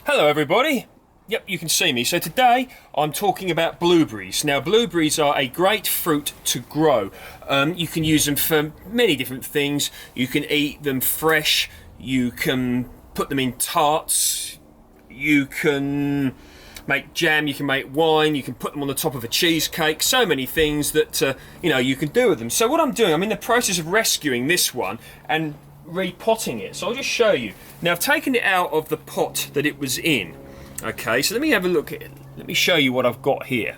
Hello everybody. Yep, you can see me. So today I'm talking about blueberries. Now blueberries are a great fruit to grow. You can use them for many different things. You can eat them fresh, you can put them in tarts, you can make jam, you can make wine, you can put them on the top of a cheesecake. So many things that you can do with them. So what I'm doing, I'm in the process of rescuing this one and repotting it. So I'll just show you. Now I've taken it out of the pot that it was in. Okay, so let me have a look at it. Let me show you what I've got here.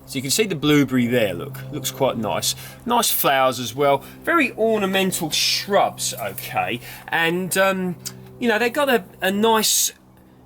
So you can see the blueberry there, look. Looks quite nice. Nice flowers as well. Very ornamental shrubs, okay. And, they got a nice...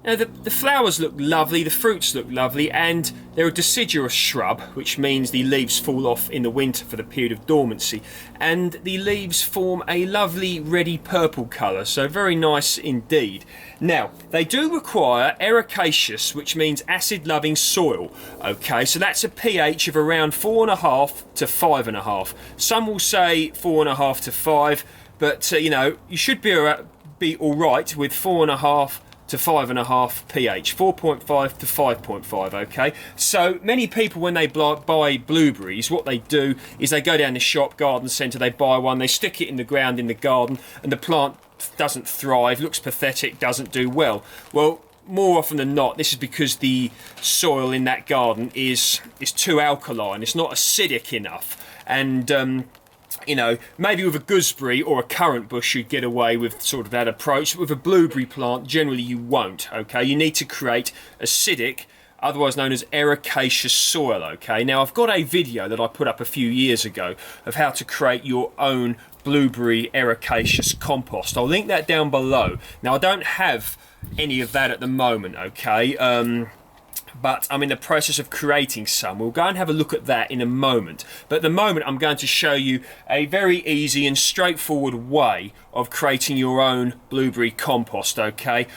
the flowers look lovely, the fruits look lovely, and they're a deciduous shrub, which means the leaves fall off in the winter for the period of dormancy, and the leaves form a lovely reddy purple colour, so very nice indeed. Now, they do require ericaceous, which means acid-loving soil, okay, so that's a pH of around 4.5 to 5.5. Some will say 4.5 to 5, but you should be alright with 4.5 to 5.5 pH, 4.5 to 5.5, okay? So many people, when they buy blueberries, what they do is they go down the shop, garden centre, they buy one, they stick it in the ground in the garden, and the plant doesn't thrive, looks pathetic, doesn't do well. Well, more often than not, this is because the soil in that garden is too alkaline, it's not acidic enough, and maybe with a gooseberry or a currant bush you'd get away with sort of that approach. With a blueberry plant, generally you won't, okay? You need to create acidic, otherwise known as ericaceous soil, okay? Now, I've got a video that I put up a few years ago of how to create your own blueberry ericaceous compost. I'll link that down below. Now, I don't have any of that at the moment, okay? But I'm in the process of creating some. We'll go and have a look at that in a moment. But at the moment, I'm going to show you a very easy and straightforward way of creating your own blueberry compost, okay?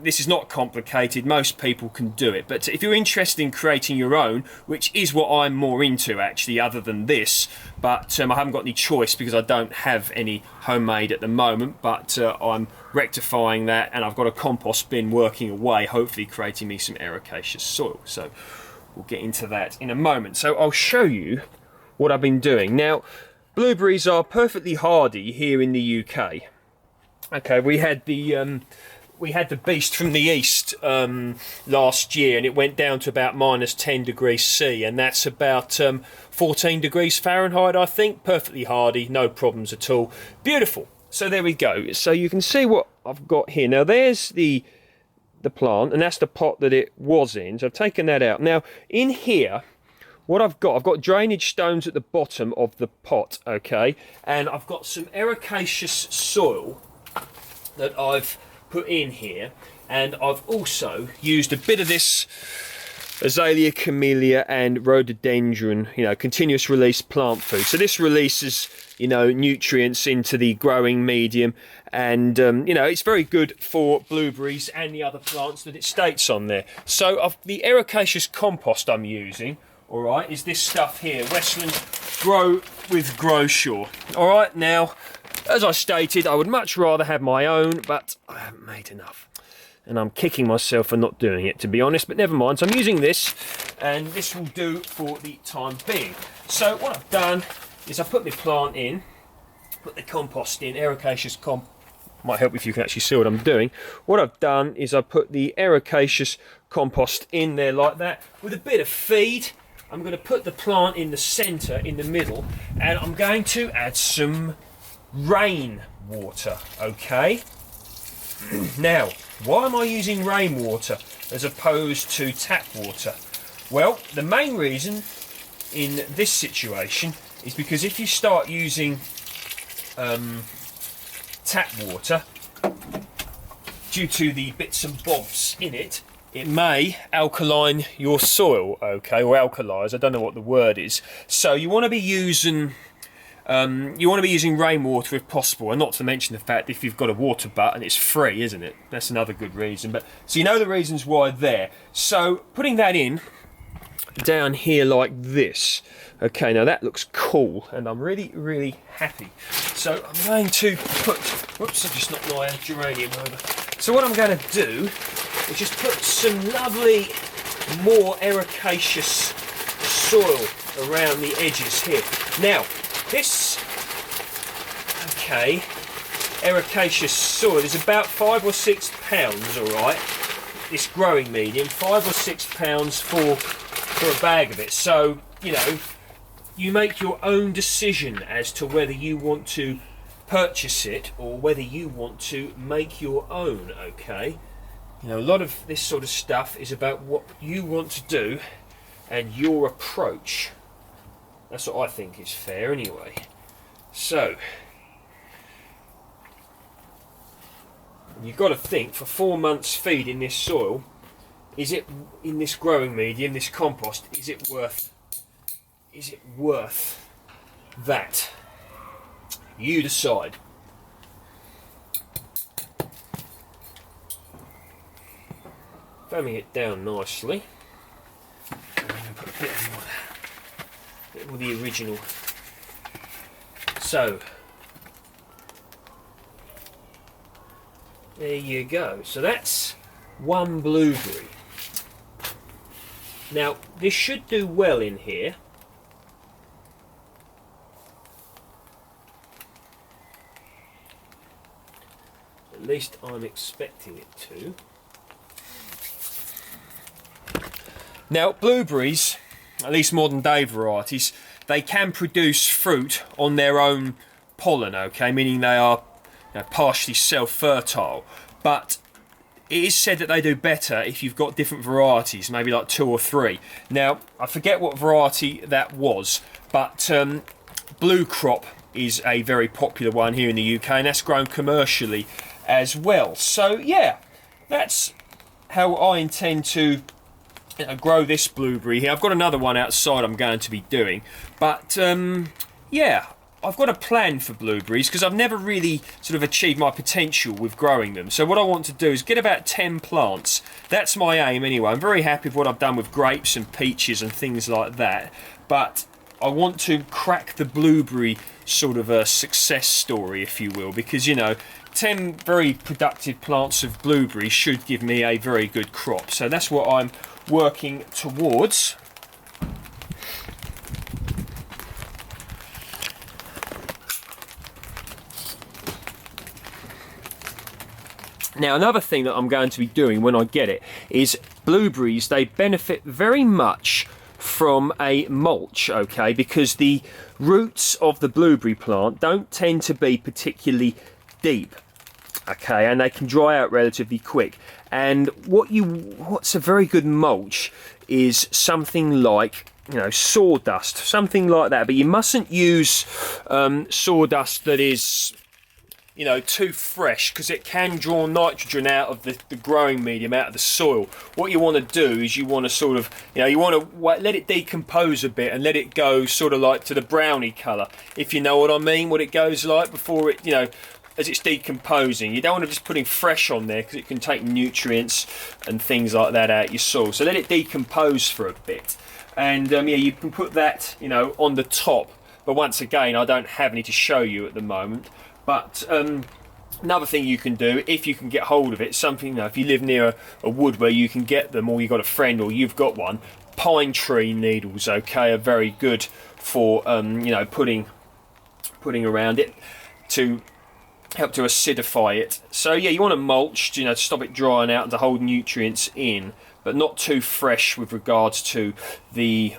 This is not complicated. Most people can do it. But if you're interested in creating your own, which is what I'm more into, actually, other than this, but I haven't got any choice because I don't have any homemade at the moment, but I'm rectifying that, and I've got a compost bin working away, hopefully creating me some ericaceous soil. So we'll get into that in a moment. So I'll show you what I've been doing. Now, blueberries are perfectly hardy here in the UK. Okay, we had the beast from the east last year, and it went down to about -10 degrees C, and that's about 14 degrees Fahrenheit, I think. Perfectly hardy, no problems at all. Beautiful. So there we go. So you can see what I've got here. Now there's the plant, and that's the pot that it was in. So I've taken that out. Now in here, what I've got drainage stones at the bottom of the pot, okay, and I've got some ericaceous soil that I've put in here, and I've also used a bit of this Azalea camellia and rhododendron, continuous release plant food. So this releases, nutrients into the growing medium, and it's very good for blueberries and the other plants that it states on there. So the ericaceous compost I'm using, all right, is this stuff here, Westland Grosure. All right, now, as I stated, I would much rather have my own, but I haven't made enough. And I'm kicking myself for not doing it, to be honest, but never mind. So I'm using this, and this will do for the time being. So what I've done is I put my plant in, put the compost in, ericaceous might help if you can actually see what I'm doing. What I've done is I put the ericaceous compost in there like that, with a bit of feed. I'm going to put the plant in the centre, in the middle, and I'm going to add some rainwater, okay? Now, why am I using rainwater as opposed to tap water? Well, the main reason in this situation is because if you start using tap water, due to the bits and bobs in it, it may alkaline your soil, okay, or alkalise, I don't know what the word is. So you want to be using rainwater if possible, and not to mention the fact if you've got a water butt and it's free, isn't it? That's another good reason. But so you know the reasons why there. So putting that in down here like this. Okay, now that looks cool, and I'm really, really happy. So I'm going to put, whoops, I just knocked my geranium over. So what I'm going to do we just put some lovely more ericaceous soil around the edges here. Now this ericaceous soil is about 5 or 6 pounds, alright, this growing medium, 5 or 6 pounds for a bag of it. So, you know, you make your own decision as to whether you want to purchase it or whether you want to make your own, okay? You know, a lot of this sort of stuff is about what you want to do and your approach. That's what I think is fair anyway. So, you've got to think, for 4 months feeding this soil, is it, in this growing medium, this compost, is it worth that? You decide. Foaming it down nicely. And I'm going to put a bit more of the original. So, there you go. So that's one blueberry. Now, this should do well in here. At least I'm expecting it to. Now, blueberries, at least modern day varieties, they can produce fruit on their own pollen, okay, meaning they are, you know, partially self-fertile. But it is said that they do better if you've got different varieties, maybe like 2 or 3. Now, I forget what variety that was, but Blue Crop is a very popular one here in the UK, and that's grown commercially as well. So yeah, that's how I intend to grow this blueberry here. I've got another one outside I'm going to be doing, but yeah, I've got a plan for blueberries because I've never really sort of achieved my potential with growing them. So what I want to do is get about 10 plants. That's my aim anyway. I'm very happy with what I've done with grapes and peaches and things like that, but I want to crack the blueberry sort of a success story, if you will, because, you know, 10 very productive plants of blueberries should give me a very good crop. So that's what I'm working towards. Now, another thing that I'm going to be doing when I get it is blueberries, they benefit very much from a mulch, okay, because the roots of the blueberry plant don't tend to be particularly deep, okay, and they can dry out relatively quick. And what's a very good mulch is something like, you know, sawdust, something like that. But you mustn't use sawdust that is, you know, too fresh, because it can draw nitrogen out of the growing medium, out of the soil. What you want to do is you want to sort of, you know, you want to let it decompose a bit and let it go sort of like to the browny colour, if you know what I mean, what it goes like before it, you know, as it's decomposing. You don't want to just putting fresh on there because it can take nutrients and things like that out your soil. So let it decompose for a bit. And yeah, you can put that, you know, on the top. But once again, I don't have any to show you at the moment. But another thing you can do, if you can get hold of it, something, you know, if you live near a wood where you can get them, or you've got a friend, or you've got one, pine tree needles, okay, are very good for you know, putting around it to help to acidify it. So yeah, you want to mulch, you know, to stop it drying out and to hold nutrients in, but not too fresh with regards to the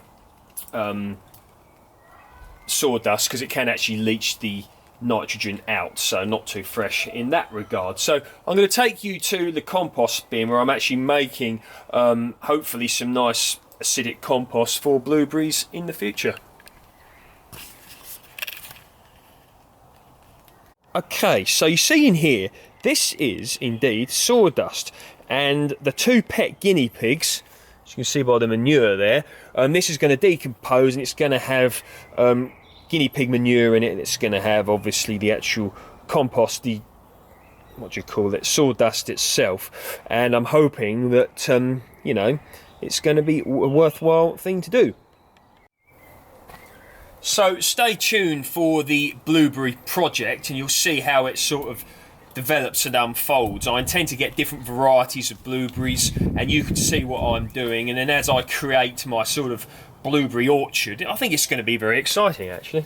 sawdust, because it can actually leach the nitrogen out, so not too fresh in that regard. So I'm going to take you to the compost bin where I'm actually making hopefully some nice acidic compost for blueberries in the future. Okay, so you see in here, this is indeed sawdust, and the 2 pet guinea pigs, as you can see by the manure there, this is going to decompose, and it's going to have guinea pig manure in it, and it's going to have obviously the actual compost, the, what do you call it, sawdust itself. And I'm hoping that you know, it's going to be a worthwhile thing to do. So stay tuned for the blueberry project, and you'll see how it sort of develops and unfolds. I intend to get different varieties of blueberries, and you can see what I'm doing. And then as I create my sort of blueberry orchard, I think it's going to be very exciting actually.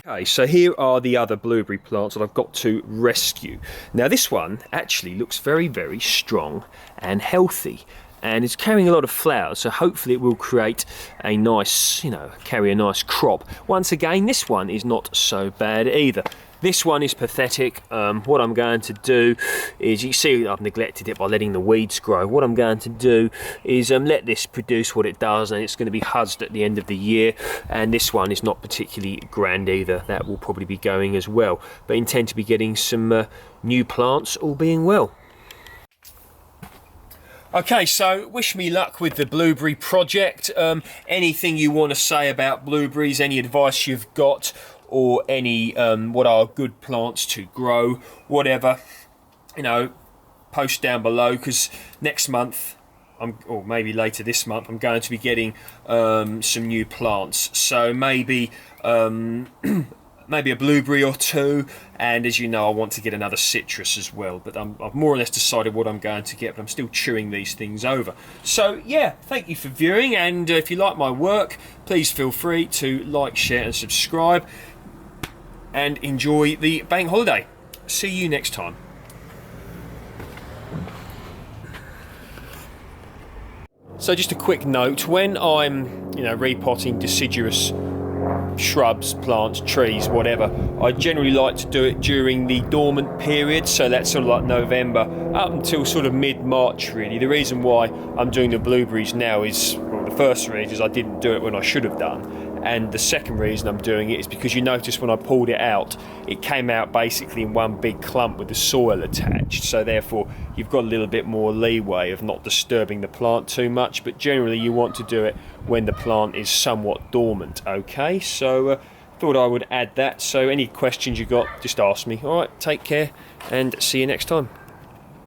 Okay, so here are the other blueberry plants that I've got to rescue. Now this one actually looks very, very strong and healthy, and it's carrying a lot of flowers, so hopefully it will create a nice, carry a nice crop. Once again, this one is not so bad either. This one is pathetic. What I'm going to do is, you see I've neglected it by letting the weeds grow. What I'm going to do is let this produce what it does, and it's going to be huzzed at the end of the year. And this one is not particularly grand either. That will probably be going as well. But I intend to be getting some new plants, all being well. Okay, so wish me luck with the blueberry project. Anything you want to say about blueberries, any advice you've got, or any what are good plants to grow, whatever, post down below, because next month, or maybe later this month, I'm going to be getting some new plants. So maybe maybe a blueberry or two, and as you know, I want to get another citrus as well, but I've more or less decided what I'm going to get, but I'm still chewing these things over. So yeah, thank you for viewing, and if you like my work, please feel free to like, share and subscribe, and enjoy the bank holiday. See you next time. So just a quick note, when I'm repotting deciduous shrubs, plants, trees, whatever, I generally like to do it during the dormant period, so that's sort of like November up until sort of mid-March really. The reason why I'm doing the blueberries now is, well, the first reason is I didn't do it when I should have done, and the second reason I'm doing it is because you notice when I pulled it out, it came out basically in one big clump with the soil attached, so therefore you've got a little bit more leeway of not disturbing the plant too much, but generally you want to do it when the plant is somewhat dormant. Okay, so thought I would add that. So any questions you got, just ask me. Alright, take care and see you next time.